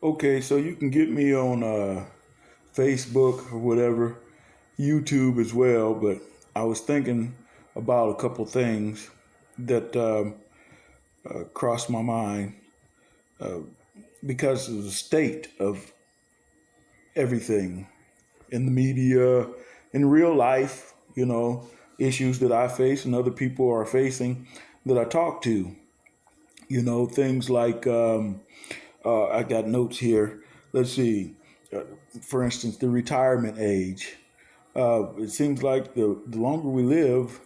Okay, so you can get me on Facebook or whatever, YouTube as well. But I was thinking about a couple things that crossed my mind uh, because of the state of everything in the media, in real life, issues that I face and other people are facing that I talk to. Things like I got notes here. Let's see. Uh, for instance, the retirement age. It seems like the longer we live,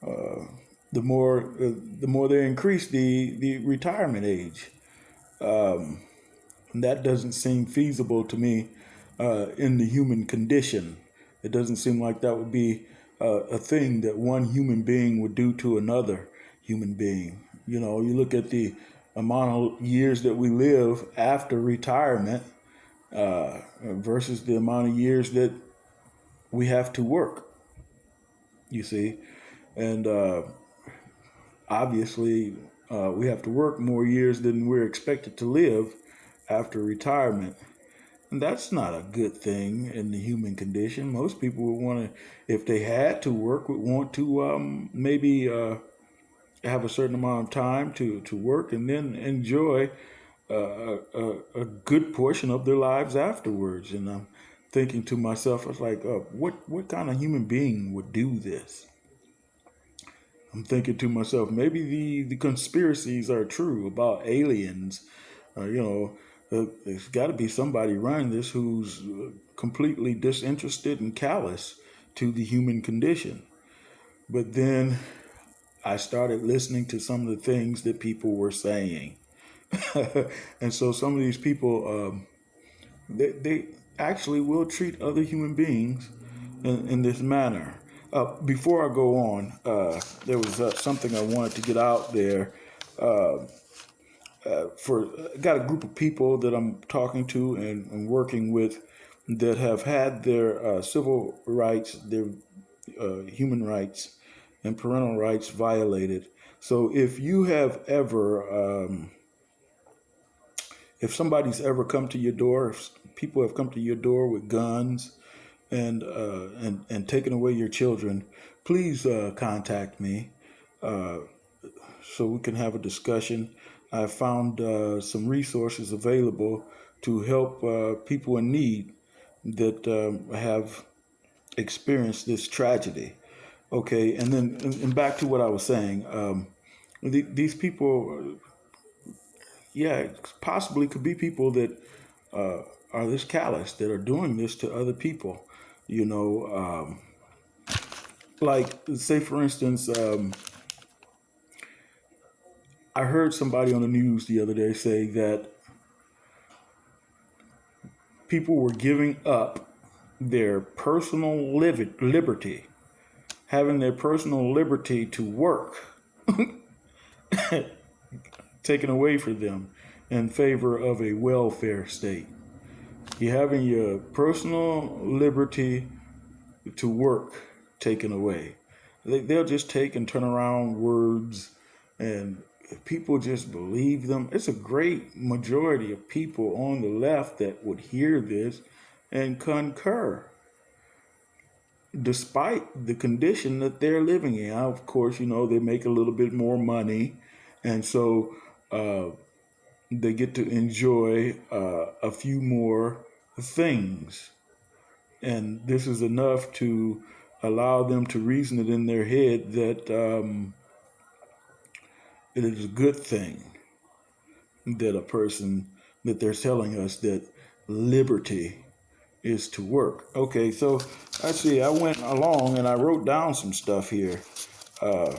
the more they increase the retirement age. And that doesn't seem feasible to me in the human condition. It doesn't seem like that would be a thing that one human being would do to another human being. You look at the amount of years that we live after retirement versus the amount of years that we have to work, you see. And obviously, we have to work more years than we're expected to live after retirement. And that's not a good thing in the human condition. Most people would want to, if they had to work, would want to maybe have a certain amount of time to work and then enjoy a good portion of their lives afterwards. And I'm thinking to myself, I was like, what kind of human being would do this? I'm thinking to myself, maybe the conspiracies are true about aliens. There's got to be somebody running this who's completely disinterested and callous to the human condition. But then I started listening to some of the things that people were saying. And so some of these people, they actually will treat other human beings in this manner. Before I go on, there was something I wanted to get out there. Uh, for got a group of people that I'm talking to and working with that have had their civil rights, their human rights, and parental rights violated. So if you have ever, if somebody's ever come to your door, if people have come to your door with guns and taken away your children, please contact me so we can have a discussion. I found some resources available to help people in need that have experienced this tragedy. Okay, and then and back to what I was saying. These people, yeah, possibly could be people that are this callous, that are doing this to other people. You know, like say for instance, I heard somebody on the news the other day say that people were giving up their personal liberty, having their personal liberty to work taken away from them in favor of a welfare state. You're having your personal liberty to work taken away. They'll just take and turn around words, and people just believe them. It's a great majority of people on the left that would hear this and concur, despite the condition that they're living in. Of course, they make a little bit more money, and so uh, they get to enjoy a few more things. And this is enough to allow them to reason it in their head that it is a good thing that a person, that they're telling us that liberty is to work. Okay, so I see, I went along and I wrote down some stuff here uh,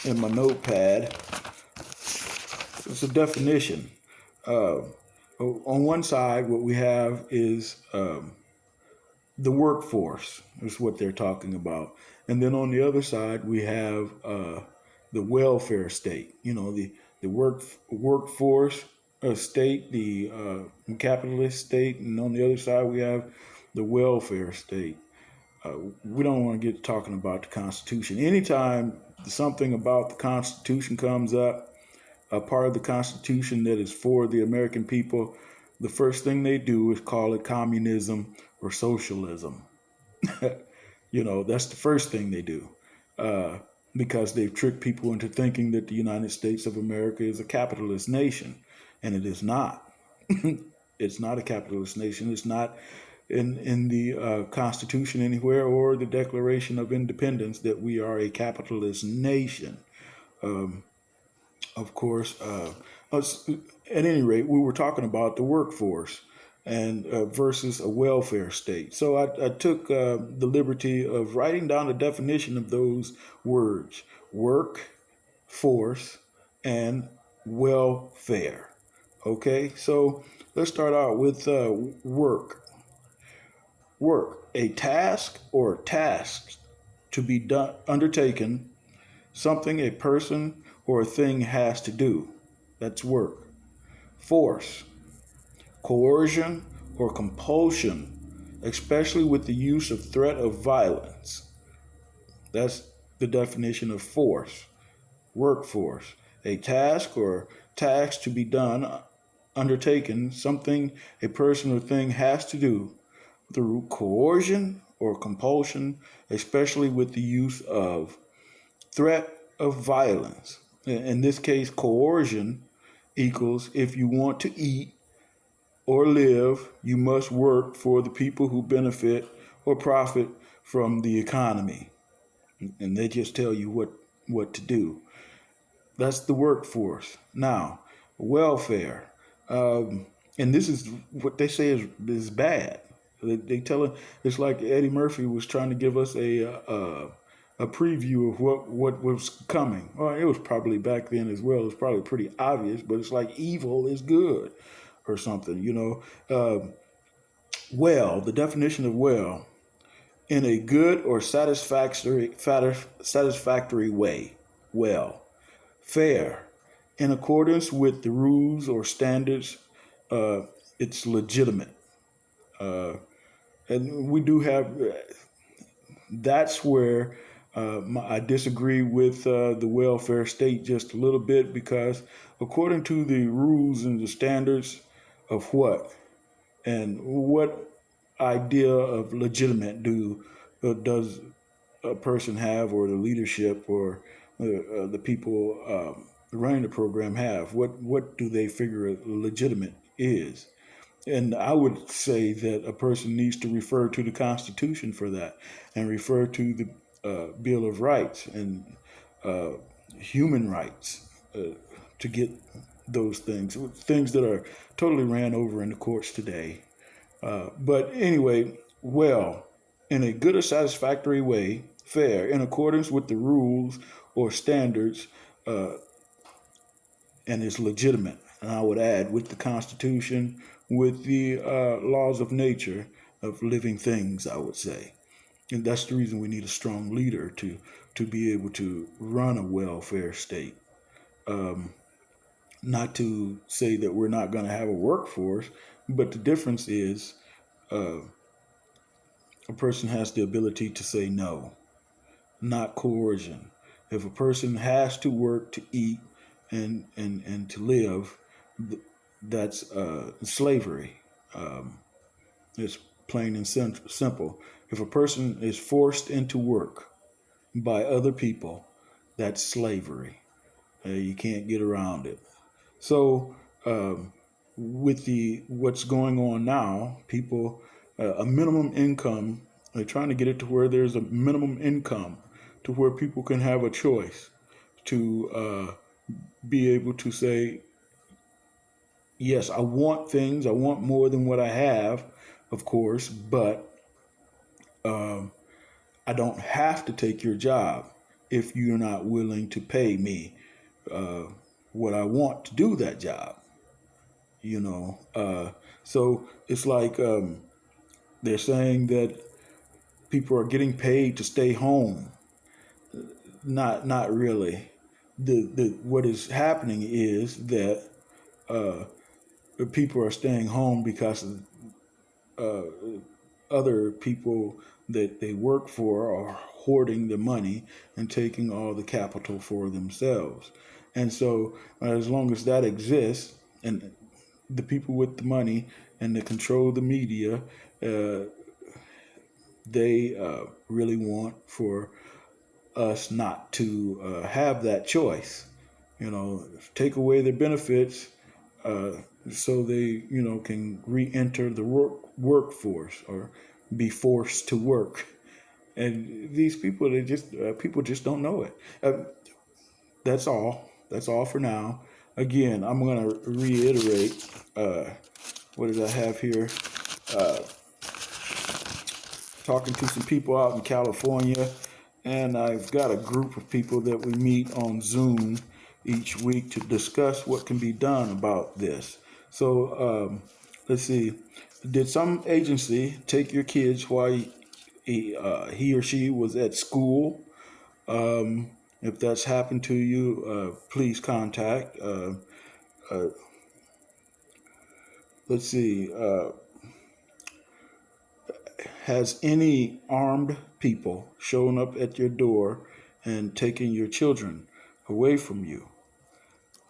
in my notepad. It's a definition. Uh, on one side, what we have is the workforce, is what they're talking about. And then on the other side, we have the welfare state, the workforce state, the capitalist state. And on the other side, we have the welfare state. We don't want to get talking about the Constitution. Anytime something about the Constitution comes up, a part of the Constitution that is for the American people, the first thing they do is call it communism or socialism. That's the first thing they do, uh, because they've tricked people into thinking that the United States of America is a capitalist nation, and it is not. It's not a capitalist nation. It's not in the Constitution anywhere or the Declaration of Independence that we are a capitalist nation. Um, of course, at any rate, we were talking about the workforce and versus a welfare state. So I took the liberty of writing down the definition of those words: work, force, and welfare. Okay, so let's start out with work. Work, a task or tasks to be done, undertaken, something a person or a thing has to do. That's work. Force, coercion or compulsion, especially with the use of threat of violence. That's the definition of force. Workforce, a task or tasks to be done, undertaken, something a person or thing has to do through coercion or compulsion, especially with the use of threat of violence. In this case, coercion equals if you want to eat or live, you must work for the people who benefit or profit from the economy. And they just tell you what to do. That's the workforce. Now, welfare. And this is what they say is bad. They tell it, it's like Eddie Murphy was trying to give us a preview of what was coming. Well, it was probably back then as well. It's probably pretty obvious, but it's like evil is good or something. Well, the definition of well, in a good or satisfactory way. Well, fair, in accordance with the rules or standards, uh, it's legitimate. Uh, and we do have, that's where I disagree with the welfare state just a little bit, because according to the rules and the standards of what and what idea of legitimate does a person have, or the leadership, or the people running the program have? What do they figure legitimate is? And I would say that a person needs to refer to the Constitution for that, and refer to the Bill of Rights and uh, human rights to get those things that are totally ran over in the courts today. But anyway, well, in a good or satisfactory way, fair, in accordance with the rules or standards, uh, and is legitimate. And I would add, with the Constitution, with the laws of nature, of living things, I would say. And that's the reason we need a strong leader to be able to run a welfare state. Um, Not to say that we're not going to have a workforce, but the difference is uh, a person has the ability to say no, not coercion. If a person has to work to eat and to live, that's slavery. Um, it's plain and simple. If a person is forced into work by other people, that's slavery. You can't get around it. So, with the what's going on now, people a minimum income. They're trying to get it to where there's a minimum income, to where people can have a choice to be able to say, yes, I want things. I want more than what I have, of course, but um, I don't have to take your job if you're not willing to pay me uh, what I want to do that job. You know, so it's like they're saying that people are getting paid to stay home. Not really. The what is happening is that uh, people are staying home because uh, other people that they work for are hoarding the money and taking all the capital for themselves. And so, as long as that exists, and the people with the money and the control the media, uh, they really want for us not to have that choice. You know, take away their benefits uh, so they, can re-enter the workforce or be forced to work. And these people, they just people just don't know it. That's all. That's all for now. Again, I'm going to reiterate. What did I have here? Uh, Talking to some people out in California, and I've got a group of people that we meet on Zoom each week to discuss what can be done about this. So let's see. Did some agency take your kids while he or she was at school? If that's happened to you, please contact. Uh, let's see. Has any armed people shown up at your door and taken your children away from you?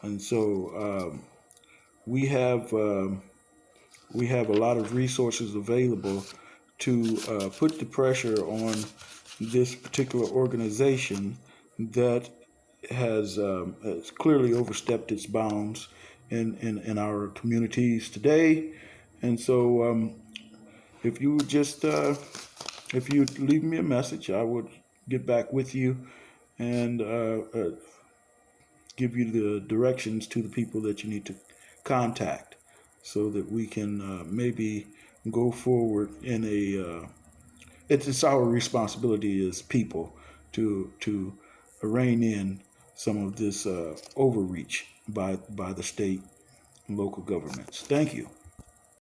And so we have we have a lot of resources available to put the pressure on this particular organization that has clearly overstepped its bounds in our communities today. And so if you would just if you leave me a message, I would get back with you and give you the directions to the people that you need to contact so that we can maybe go forward in a it's our responsibility as people to rein in some of this overreach by the state and local governments. Thank you.